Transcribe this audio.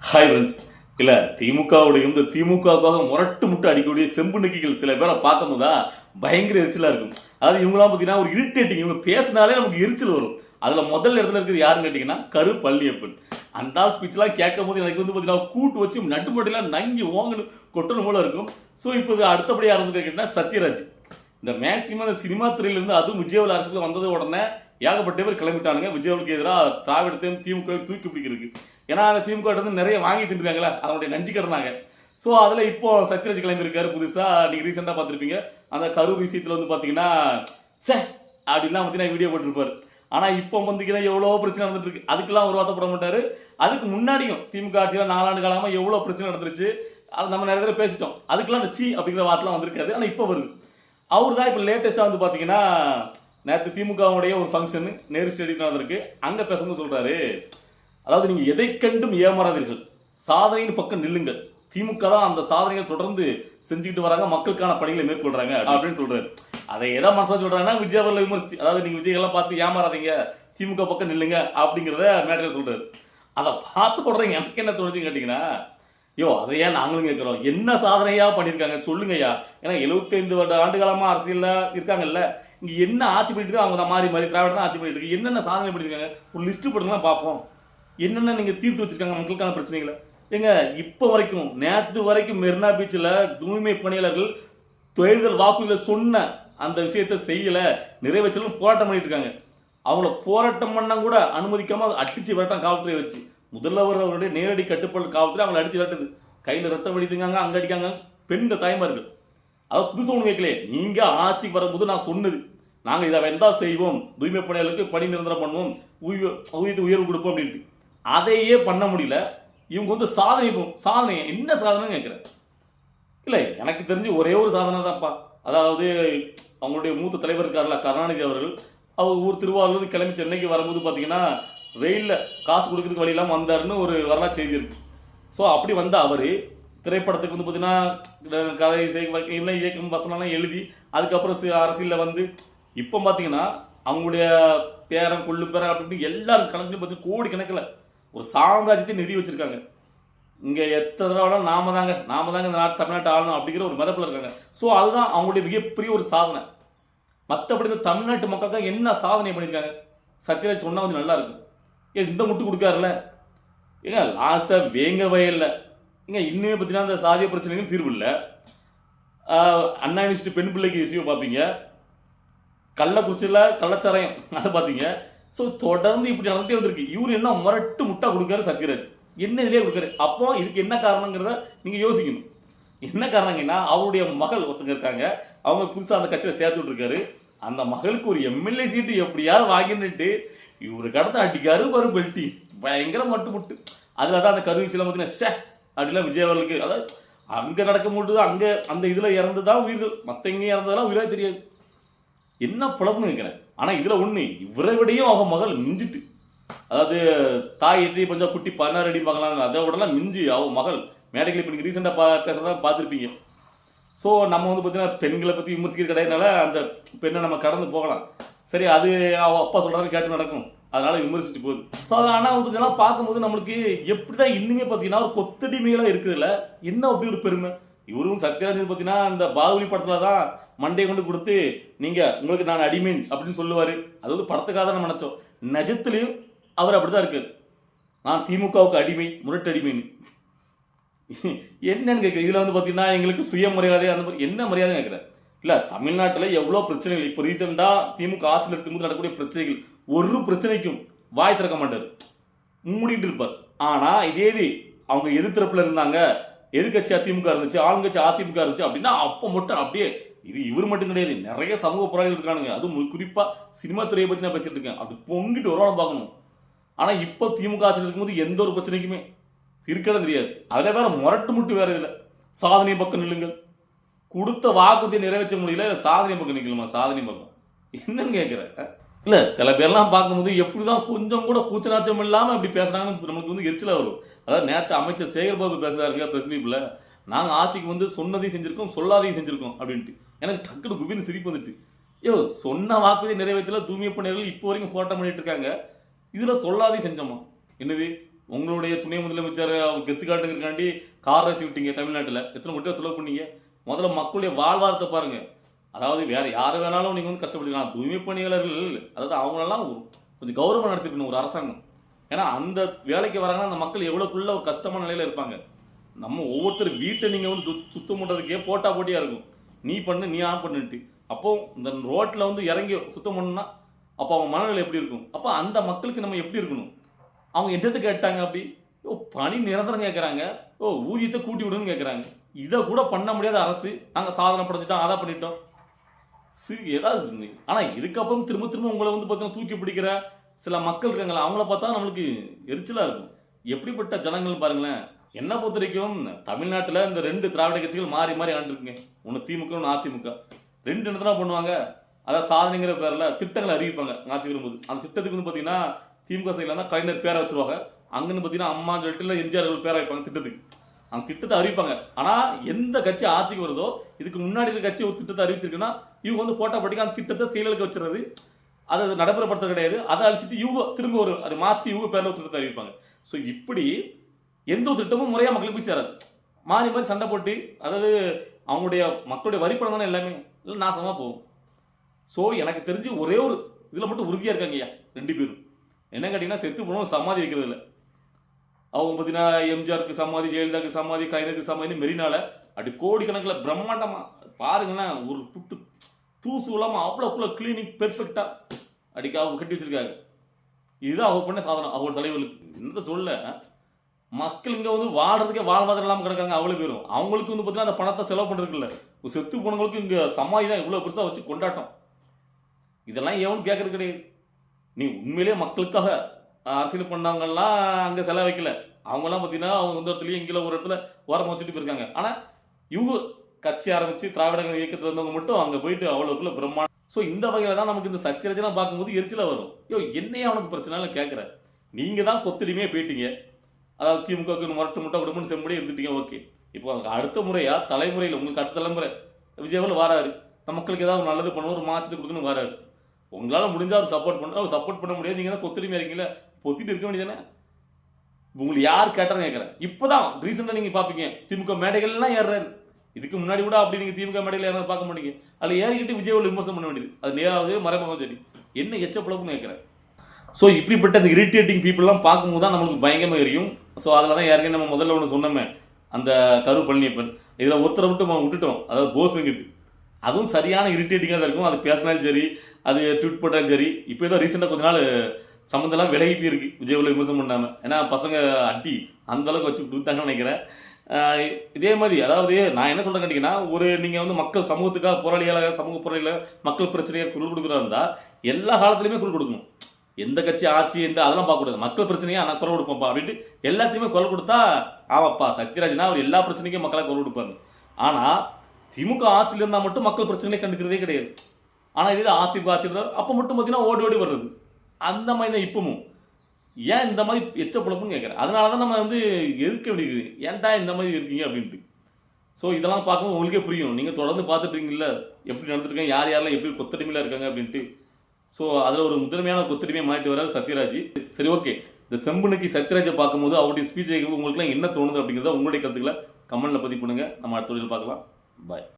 Hi friends. இல்லை திமுகவுடைய இந்த திமுகவுக்காக முரட்டு முட்டு அடிக்கக்கூடிய செம்பு நக்கிகள் சில பேரை பார்க்கும் போதா பயங்கர எரிச்சலாக இருக்கும். அதாவது இவங்களாம் பார்த்தீங்கன்னா ஒரு இரிட்டேட்டிங், இவங்க பேசினாலே நமக்கு எரிச்சல் வரும். அதில் முதல் இடத்துல இருக்கிறது யாருன்னு கேட்டிங்கன்னா கரு பழனியப்பன். அந்த ஸ்பீச்லாம் கேட்கும் போது எனக்கு வந்து பார்த்தீங்கன்னா கூட்டு வச்சு நட்டுமட்டிலாம் நங்கி ஓங்கணும் கொட்டணும் போல இருக்கும். ஸோ இப்போ அடுத்தபடி யார் வந்து கேட்டிங்கன்னா சத்யராஜ். இந்த மேக்சிமம் இந்த சினிமா துறையிலிருந்து அதுவும் விஜயவல் அரசுக்கு வந்தது உடனே ஏகப்பட்ட பேர் கிளம்பிட்டானுங்க விஜயவலுக்கு எதிராக திராவிடத்தையும் திமுக தூக்கி பிடிக்கிறதுக்கு. ஏன்னா அந்த திமுக வந்து நிறைய வாங்கி தின்றுருக்காங்களா, அதனுடைய நன்றி கடனாங்க. ஸோ அதில் இப்போ சத்யராஜ் கிளம்பியிருக்காரு புதுசாக. நீங்கள் ரீசெண்டாக பார்த்துருப்பீங்க அந்த கரு விஷயத்தில் வந்து பார்த்தீங்கன்னா சே அப்படின்லாம் பார்த்தீங்கன்னா வீடியோ போட்டிருப்பாரு. ஆனால் இப்போ வந்துங்கன்னா எவ்வளோ பிரச்சனை நடந்துட்டு இருக்கு, அதுக்கெல்லாம் ஒரு வார்த்தை போட மாட்டாரு. அதுக்கு முன்னாடியும் திமுக ஆட்சியில் 4 ஆண்டு காலமாக எவ்வளோ பிரச்சனை நடந்துருச்சு, அது நம்ம நிறைய தடவை பேசிட்டோம். அதுக்கெல்லாம் அந்த சி அப்படிங்கிற வார்த்தைலாம் வந்திருக்காது. ஆனால் இப்போ வருது. அவர் தான் இப்போ லேட்டஸ்ட்டாக வந்து பார்த்தீங்கன்னா நேற்று திமுகவுடைய ஒரு ஃபங்க்ஷன் நேரு ஸ்டேடியம் நடந்திருக்கு. அங்கே பேசும்போது சொல்கிறாரு, அதாவது நீங்கள் எதை கண்டும் ஏமாறாதீர்கள், சாதனையின் பக்கம் நில்லுங்கள். திமுக தான் அந்த சாதனைகள் தொடர்ந்து செஞ்சுக்கிட்டு வராங்க, மக்களுக்கான பணிகளை மேற்கொள்றாங்க அப்படின்னு சொல்றாரு. அதை எதை மனசா சொல்றாங்கன்னா விஜய் அவர்களை விமர்சிச்சு, அதாவது நீங்க விஜய் எல்லாம் பார்த்து ஏமாறாதீங்க, திமுக பக்கம் நில்லுங்க அப்படிங்கிறத மேட்டர் சொல்றாரு. அதை பார்த்து போடுறீங்க. எனக்கு என்ன தோணுச்சுன்னு கேட்டீங்கன்னா, அதை ஏன் நாங்களும் கேட்கிறோம், என்ன சாதனையா பண்ணியிருக்காங்க சொல்லுங்கய்யா. ஏன்னா 75 ஆண்டு காலமா அரசியல்ல இருக்காங்கல்ல, இங்க என்ன ஆட்சி பண்ணிட்டு இருக்கு, அவங்க தான் மாறி மாறி திராவிட தான் ஆட்சி பண்ணிட்டு இருக்கு, என்னென்ன சாதனை பண்ணிருக்காங்க ஒரு லிஸ்ட் போடுங்கலாம் பார்ப்போம். என்னென்ன நீங்க தீர்த்து வச்சிருக்காங்க மக்களுக்கான பிரச்சனைகளை. எங்க இப்போ வரைக்கும் நேற்று வரைக்கும் மெரினா பீச்சில் தூய்மை பணியாளர்கள் தேர்தல் வாக்குறுதியில சொன்ன அந்த விஷயத்தை செய்யல, நிறைவேற்றலும் போராட்டம் பண்ணிட்டு இருக்காங்க. அவங்கள போராட்டம் பண்ண கூட அனுமதிக்காம அடிச்சு விரட்டம் காவல்துறையை வச்சு. முதல்வர் அவருடைய நேரடி கட்டுப்பாடு காவல்துறை அவங்களை அடிச்சு விரட்டுது, கையில் ரத்தம் வடித்துங்க, அங்க அடிக்காங்க பெண்கள் தாய்மார்கள். அதாவது புதுசு ஒன்று கேட்கலையே, நீங்க ஆட்சிக்கு வரும்போது நான் சொன்னது, நாங்கள் இதை வெந்தால் செய்வோம், தூய்மை பணியாளர்களுக்கு பணி நிரந்தரம் பண்ணுவோம், ஊதியத்தை உயர்வு கொடுப்போம் அப்படின்ட்டு. அதையே பண்ண முடியல. இவங்க வந்து சாதனை என்ன சாதனை கேட்கிறேன். இல்லை எனக்கு தெரிஞ்சு ஒரே ஒரு சாதனை தான்ப்பா. அதாவது அவங்களுடைய மூத்த தலைவர் இருக்கார்ல கருணாநிதி அவர்கள், அவர் ஊர் திருவாரூர் கிளம்பி சென்னைக்கு வரும்போது பார்த்தீங்கன்னா ரயிலில் காசு கொடுக்கறதுக்கு வழி இல்லாமல் வந்தாருன்னு ஒரு வரலாற்று செய்தி இருக்கு. ஸோ அப்படி வந்த அவர் திரைப்படத்துக்கு வந்து பார்த்தீங்கன்னா கதை இயக்கம் வசனம்லாம் எழுதி அதுக்கப்புறம் அரசியலில் வந்து இப்போ பார்த்தீங்கன்னா அவங்களுடைய பேரன் கொள்ளு பேரன் அப்படின்னு எல்லாரும் கணக்குலையும் பார்த்து கோடி கணக்கில் ஒரு சாம்ராஜ்யத்தை நிறுவி வச்சிருக்காங்க. இங்க எத்தனை தடவை நாம தாங்க இந்த நாட்டு தமிழ்நாட்டை ஆளணும் அப்படிங்கிற ஒரு மதப்பில் இருக்காங்க. ஸோ அதுதான் அவங்களுடைய மிகப்பெரிய ஒரு சாதனை. மற்றபடி இந்த தமிழ்நாட்டு மக்களுக்காக என்ன சாதனை பண்ணியிருக்காங்க சத்யராஜ் சொன்னா வந்து நல்லா இருக்கும். இந்த முட்டு கொடுக்காருல, ஏங்க லாஸ்டா வேங்க வயல்ல ஏங்க இன்னுமே பார்த்தீங்கன்னா அந்த சாதிய பிரச்சனைகள் தீர்வு இல்லை. அண்ணா யூனிவர்சிட்டி பெண் பிள்ளைக்கு விஷயம் பார்ப்பீங்க, கள்ளக்குறிச்சியில் கள்ளச்சாராயம் அதை பார்த்தீங்க. ஸோ தொடர்ந்து இப்படி நடந்துட்டே வந்திருக்கு. இவர் என்ன முரட்டு முட்டா கொடுக்காரு சத்யராஜ், என்ன இதுலேயே கொடுக்காரு. அப்போ இதுக்கு என்ன காரணங்கிறத நீங்க யோசிக்கணும். என்ன காரணங்கன்னா அவருடைய மகள் ஒருத்தங்க இருக்காங்க, அவங்க புதுசாக அந்த கட்சியில் சேர்த்து விட்டுருக்காரு. அந்த மகளுக்கு ஒரு எம்எல்ஏ சீட்டு எப்படியாவது வாங்கிட்டு இவரு கடத்த அடிக்காரு வரும் பெல்ட்டி பயங்கர முட்டு. அதுல தான் அந்த கருவிசில பார்த்தீங்கன்னா ஷே அப்படிலாம் விஜய் அவர்களுக்கு, அதாவது அங்க நடக்க முடியுது, அங்க அந்த இதுல இறந்துதான் உயிர்கள், மற்ற எங்கேயும் இறந்ததெல்லாம் உயிராக தெரியாது. என்ன புலப்புன்னு கேட்கிறேன். ஆனா இதுல ஒண்ணு, இவரை விடையும் அவங்க மகள் மிஞ்சிட்டு, அதாவது தாய் 8 பஞ்சா குட்டி 16 அடி பார்க்கலாங்க, அதை விடலாம் மிஞ்சி அவ மகள் மேடைகள் இப்போ நீங்கள் ரீசெண்டாக பேசுறதா பார்த்துருப்பீங்க. ஸோ நம்ம வந்து பார்த்தீங்கன்னா பெண்களை பற்றி விமர்சிக்கிற கிடையாதுனால அந்த பெண்ணை நம்ம கடந்து போகலாம். சரி, அது அவ அப்பா சொல்கிறாரு கேட்டு நடக்கும், அதனால விமர்சிட்டு போகுது. ஸோ அதை ஆனால் வந்து இதெல்லாம் பார்க்கும்போது நம்மளுக்கு எப்படி தான் இன்னுமே பார்த்தீங்கன்னா ஒரு கொத்தடிமைகளாக இருக்குதுல்ல, என்ன அப்படி ஒரு பெருமை. இவரும் சத்யராஜ் பார்த்தீங்கன்னா இந்த பாகுபலி படத்தில் தான் மண்டையை கொண்டு கொடுத்து நீங்கள் உங்களுக்கு நான் அடிமை அப்படின்னு சொல்லுவார். அது வந்து படத்துக்காக தான் நம்ம நினச்சோம். நிஜத்துலையும் அவர் அப்படிதான் இருக்காரு, நான் திமுகவுக்கு அடிமை, முரட்டு அடிமைன்னு. என்னன்னு கேட்குறேன். இதுல வந்து பார்த்தீங்கன்னா எங்களுக்கு சுயமரியாதை அந்த மாதிரி என்ன மரியாதை கேட்குறேன். இல்லை தமிழ்நாட்டில் எவ்வளோ பிரச்சனைகள் இப்போ ரீசெண்டாக திமுக ஆட்சியில் இருக்கும்போது நடக்கக்கூடிய பிரச்சனைகள், ஒரு பிரச்சனைக்கும் வாய் திறக்க மாட்டார், மூடிட்டு இருப்பார். ஆனால் இதே அவங்க எதிர்த்தரப்புல இருந்தாங்க, எதிர்கட்சி அதிமுக இருந்துச்சு, ஆளுங்கட்சி அதிமுக இருந்துச்சு அப்படின்னா அப்போ மட்டும் அப்படியே இது இவர் மட்டும் கிடையாது, நிறைய சமூக போராளிகள் இருக்கானுங்க. அதுவும் குறிப்பாக சினிமா துறையை பற்றி நான் பேசிட்டு இருக்கேன், அப்படி பொங்கிட்டு வருவானு பார்க்கணும். ஆனால் இப்போ திமுக ஆட்சியில் இருக்கும்போது எந்த ஒரு பிரச்சனைக்குமே இருக்கிறது தெரியாது. அதில் வேற முரட்டு முட்டு வேற இல்லை, சாதனை பக்கம் நில்லுங்கள், கொடுத்த வாக்குறுதியை நிறைவேற்ற முடியல, சாதனை பக்கம் நிற்கலாமா, சாதனை பக்கம் என்னன்னு கேட்குறேன். இல்லை சில பேர்லாம் பார்க்கும்போது எப்படிதான் கொஞ்சம் கூட கூச்சநாச்சம் இல்லாமல் அப்படி பேசுறாங்கன்னு நமக்கு வந்து எரிச்சலாக வரும். அதாவது நேற்று அமைச்சர் சேகர்பாபு பேசுறாருங்க பிரஸ் மீட்ல, நாங்கள் ஆட்சிக்கு வந்து சொன்னதையும் செஞ்சிருக்கோம் சொல்லாதையும் செஞ்சிருக்கோம் அப்படின்ட்டு. எனக்கு டக்குனு குபின்னு சிரிப்பு வந்துட்டு, சொன்ன வாக்குறுதியை நிறைவேற்றல, தூய்மை பணியாளர்கள் இப்போ வரைக்கும் போராட்டம் பண்ணிட்டு இருக்காங்க, இதுல சொல்லாதையும் செஞ்சோமா, என்னது உங்களுடைய துணை முதலமைச்சர் அவர் கெத்து காட்டுங்கிறக்காண்டி கார் ரேசி விட்டீங்க தமிழ்நாட்டில், எத்தனை கோடி செலவு பண்ணீங்க? முதல்ல மக்களுடைய வாழ்வாரத்தை பாருங்க. அதாவது வேற யாரை வேணாலும் நீங்க வந்து கஷ்டப்படுத்தலாம். தூய்மை பணியாளர்கள், அதாவது அவங்களெல்லாம் கொஞ்சம் கௌரவம் நடத்திருக்கணும் ஒரு அரசாங்கம். ஏன்னா அந்த வேலைக்கு வராங்கன்னா அந்த மக்கள் எவ்வளவுக்குள்ள ஒரு கஷ்டமான நிலையில இருப்பாங்க. நம்ம ஒவ்வொருத்தர் வீட்டை நீங்க வந்து சுத்தம் பண்றதுக்கே போட்டா போட்டியா இருக்கும். நீ பண்ணு, நீ ஆன் பண்ணிட்டு. அப்போ இந்த ரோட்ல வந்து இறங்கி சுத்தம் பண்ணணும்னா அப்போ அவங்க மனநிலை எப்படி இருக்கும்? அப்போ அந்த மக்களுக்கு நம்ம எப்படி இருக்கணும்? அவங்க என்னத்தை கேட்டாங்க அப்படி? ஓ, பணி நிரந்தரம் கேட்கறாங்க, ஓ ஊதியத்தை கூட்டி விடுன்னு கேட்கறாங்க. இதை கூட பண்ண முடியாத அரசு, நாங்க சாதனை படைச்சிட்டோம், அதை பண்ணிட்டோம், ஏதாவது. ஆனா இதுக்கப்புறம் திரும்ப திரும்ப உங்களை வந்து பார்த்தீங்கன்னா தூக்கி பிடிக்கிற சில மக்கள் இருக்காங்களா, அவங்கள பார்த்தா நம்மளுக்கு எரிச்சலா இருக்கும். எப்படிப்பட்ட ஜனங்கள் பாருங்களேன். என்ன பொறுத்த வரைக்கும் தமிழ்நாட்டில் இந்த 2 திராவிட கட்சிகள் மாறி மாறி ஆண்டுருக்குங்க. ஒன்று திமுக, ஒன்று அதிமுக. 2 என்ன பண்ணுவாங்க, அதாவது சாதனைங்கிற பேரில் திட்டங்களை அறிவிப்பாங்க ஆட்சி வரும்போது. அந்த திட்டத்துக்கு வந்து பார்த்தீங்கன்னா திமுக சைடில் தான் கலைஞர் பேரை வச்சிருவாங்க, அங்கன்னு பார்த்தீங்கன்னா அம்மா சொல்லிட்டு இல்லை எம்ஜிஆர் பேரை வைப்பாங்க திட்டத்துக்கு. அந்த திட்டத்தை அறிவிப்பாங்க. ஆனால் எந்த கட்சி ஆட்சிக்கு வருதோ, இதுக்கு முன்னாடி இருக்க கட்சி ஒரு திட்டத்தை அறிவிச்சிருக்குன்னா இவங்க வந்து போட்டா போட்டிக்கு அந்த திட்டத்தை செயலுக்கு வச்சுறது, அதை நடைமுறைப்படுத்த கிடையாது. அதை அழிச்சிட்டு இவங்க திரும்ப ஒரு அதை மாற்றி இவங்க பேரில் ஒரு திட்டத்தை அறிவிப்பாங்க. ஸோ இப்படி எந்த ஒரு திட்டமும் முறையாக மக்களுக்கு போய் சேராது. மாறி மாறி சண்டை போட்டு, அதாவது அவங்களுடைய மக்களுடைய வரிப்பணம் தானே எல்லாமே இல்லை நாசமாக போகும். ஸோ எனக்கு தெரிஞ்சு ஒரே ஒரு இதில் மட்டும் உறுதியாக இருக்காங்க ஐயா 2 பேரும். என்ன கேட்டிங்கன்னா, செத்து போனவங்க சமாதி வைக்கிறது இல்லை. அவங்க பார்த்தீங்கன்னா எம்ஜிஆருக்கு சமாதி, ஜெயலலிதாவுக்கு சமாதி, கலைஞருக்கு சமாதி, மெரினால அப்படி கோடிக்கணக்கில் பிரம்மாண்டமா பாருங்களேன், ஒரு புட்டு தூசு இல்லாமல் அவ்வளோக்குள்ள கிளீனிங் பெர்ஃபெக்டா அடிக்க அவங்க கட்டி வச்சிருக்காங்க. இதுதான் அவங்க பண்ண சாதனை. அவங்க தலைவர்களுக்கு என்ன சொல்ல, மக்கள் இங்கே வந்து வாழ்றதுக்கே வாழ்வாதாரம் இல்லாமல் கிடக்காங்க அவ்வளோ பேரும். அவங்களுக்கு வந்து பார்த்தீங்கன்னா அந்த பணத்தை செலவு பண்ணுறதுக்குல்ல, ஒரு செத்து போனவங்களுக்கு இங்கே சமாதி தான் இவ்வளோ பெருசாக வச்சு கொண்டாட்டம். இதெல்லாம் எவனும் கேட்கறது கிடையாது. நீ உண்மையிலேயே மக்களுக்காக அரசியல் பண்ணவங்கலாம் அங்கே செலவு வைக்கல. அவங்கெல்லாம் பார்த்தீங்கன்னா அவங்க வந்து இடத்துலையும் எங்கேயோ ஒரு இடத்துல ஓரமாக வச்சுட்டு போயிருக்காங்க. ஆனால் இவங்க கட்சி ஆரம்பித்து திராவிட இயக்கத்தில் இருந்தவங்க மட்டும் அங்கே போயிட்டு அவ்வளோக்குள்ள பிரம்மாண்டம். ஸோ இந்த வகையில் தான் நமக்கு இந்த சக்திராஜெல்லாம் பார்க்கும்போது எரிச்சலாக வரும். என்னையே அவனுக்கு பிரச்சனை கேட்குறேன். நீங்கள் தான் கொத்தடிமையாக போயிட்டீங்க. அதாவது திமுகவுக்கு முட்டை குடும்பம் செம்படி இருந்துட்டீங்க. ஓகே, இப்போ அடுத்த முறையா தலைமுறையில் உங்களுக்கு அடுத்த தலைமுறை விஜயவில் வராரு, நம்ம மக்களுக்கு ஏதாவது நல்லது பண்ணணும், ஒரு மாற்றத்தை கொடுக்கணும் வராரு. உங்களால் முடிஞ்சா அவர் சப்போர்ட் பண்ண, அவர் சப்போர்ட் பண்ண முடியாது. நீங்கள் தான் கொத்தடிமையாக இருக்கீங்களா, பொத்திட்டு இருக்க வேண்டியதானே. உங்களுக்கு யார் கேட்டாலும் கேட்குறேன். இப்போதான் ரீசெண்டாக நீங்கள் பார்ப்பீங்க திமுக மேடைகள்லாம் ஏறுறாரு. இதுக்கு முன்னாடி கூட அப்படி நீங்கள் திமுக மேடையில் ஏறாரு பார்க்க மாட்டீங்க. அதில் ஏறிக்கிட்டு விஜயவில் விமர்சனம் பண்ண வேண்டியது, அது நேராகவே மறைமுகம் சரி. என்ன எச்சப்பழப்புன்னு கேட்குறேன். ஸோ இப்படிப்பட்ட இந்த இரிட்டேட்டிங் பீப்புளெலாம் பார்க்கும்போது தான் நம்மளுக்கு பயங்கரமாக எரியும். ஸோ அதில் தான் ஏற்கனவே நம்ம முதல்ல ஒன்று சொன்னோமே, அந்த கரு பழனியப்பன், இதில் ஒருத்தரை மட்டும் நம்ம விட்டுட்டோம், அதாவது போஸுங்கிட்டு. அதுவும் சரியான இரிட்டேட்டிங்காக தான் இருக்கும். அது பேசினாலும் சரி, அது ட்வீட் போட்டாலும் சரி. இப்போ ஏதோ ரீசெண்டாக கொஞ்ச நாள் சம்மந்தெல்லாம் விலகி போயிருக்கு விஜயவில் விமர்சனம் பண்ணாமல். ஏன்னா பசங்க அடி அந்த அளவுக்கு வச்சு கொடுத்தாங்கன்னு நினைக்கிறேன். இதே மாதிரி அதாவது நான் என்ன சொல்கிறேன் கேட்டிங்கன்னா, ஒரு நீங்கள் வந்து மக்கள் சமூகத்துக்காக போராளிகளாக, சமூக போராளிகளை, மக்கள் பிரச்சனையை குரல் கொடுக்குறதா இருந்தால் எல்லா காலத்துலையுமே குரல் கொடுக்கணும். எந்த கட்சி ஆட்சி எந்த அதெல்லாம் பார்க்கக்கூடாது. மக்கள் பிரச்சனையா நான் குரல் கொடுப்போம்ப்பா அப்படின்ட்டு எல்லாத்தையுமே குரல் கொடுத்தா, ஆமாப்பா சத்யராஜ்னா அவர் எல்லா பிரச்சனைக்கும் மக்களாக குரல் கொடுப்பாரு. ஆனால் திமுக ஆட்சியில் இருந்தால் மட்டும் மக்கள் பிரச்சனையை கண்டுக்கிறதே கிடையாது. ஆனால் இது அதிமுக ஆட்சியில் இருந்தால் அப்போ மட்டும் பார்த்தீங்கன்னா ஓடி ஓடி வர்றது. அந்த மாதிரி தான் இப்பவும். ஏன் இந்த மாதிரி எச்ச பொழப்புன்னு கேட்குறேன். அதனால தான் நம்ம வந்து எதிர்க்க வேண்டியது, ஏன்டா இந்த மாதிரி இருக்கீங்க அப்படின்ட்டு. ஸோ இதெல்லாம் பார்க்கும்போது உங்களுக்கே புரியும். நீங்கள் தொடர்ந்து பார்த்துட்டீங்கல்ல எப்படி நடந்துருக்காங்க, யார் யாரெல்லாம் எப்படி கொத்தடிமையில் இருக்காங்க அப்படின்ட்டு. ஸோ அதில் ஒரு முதன்மையான கொத்தடிமையை மாறிட்டு வர்றாரு சத்யராஜ். சரி, ஓகே. இந்த செம்புனுக்கு சத்யராஜை பார்க்கும்போது அவருடைய ஸ்பீச்சை உங்களுக்குலாம் என்ன தோணுது அப்படிங்கிறத உங்களுடைய கருத்துக்களை கமெண்ட்ல பதிவு பண்ணுங்க. நம்ம அடுத்த வீடியோவில் பார்க்கலாம். பாய்.